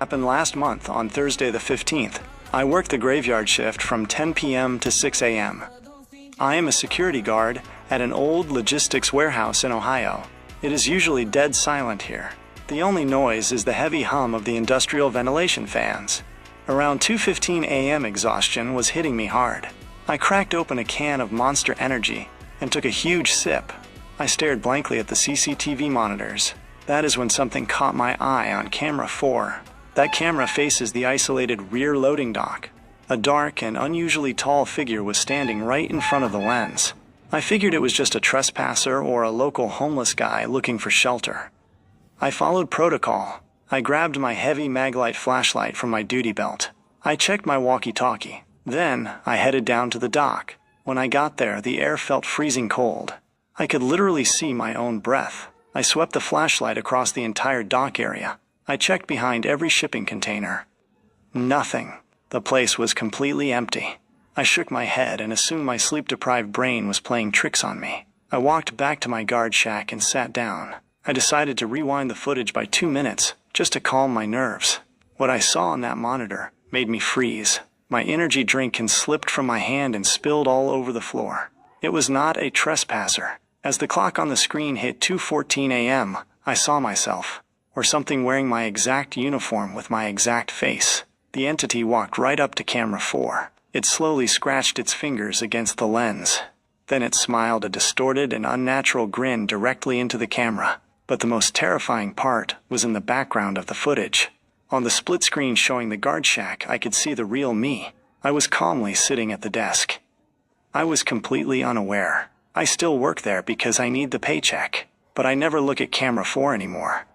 Happened last month on Thursday the 15th. I worked the graveyard shift from 10 p.m. to 6 a.m. I am a security guard at an old logistics warehouse in Ohio. It is usually dead silent here. The only noise is the heavy hum of the industrial ventilation fans. Around 2:15 a.m. exhaustion was hitting me hard. I cracked open a can of Monster Energy and took a huge sip. I stared blankly at the CCTV monitors. That is when something caught my eye on camera 4. That camera faces the isolated rear loading dock. A dark and unusually tall figure was standing right in front of the lens. I figured it was just a trespasser or a local homeless guy looking for shelter. I followed protocol. I grabbed my heavy Maglite flashlight from my duty belt. I checked my walkie-talkie. Then I headed down to the dock. When I got there, the air felt freezing cold. I could literally see my own breath. I swept the flashlight across the entire dock area. I checked behind every shipping container. Nothing. The place was completely empty. I shook my head and assumed my sleep-deprived brain was playing tricks on me. I walked back to my guard shack and sat down. I decided to rewind the footage by 2 minutes, just to calm my nerves. What I saw on that monitor made me freeze. My energy drink slipped from my hand and spilled all over the floor. It was not a trespasser. As the clock on the screen hit 2:14 a.m., I saw myself, or something wearing my exact uniform with my exact face. The entity walked right up to camera 4. It slowly scratched its fingers against the lens. Then it smiled a distorted and unnatural grin directly into the camera. But the most terrifying part was in the background of the footage. On the split screen showing the guard shack, I could see the real me. I was calmly sitting at the desk. I was completely unaware. I still work there because I need the paycheck, but I never look at camera 4 anymore.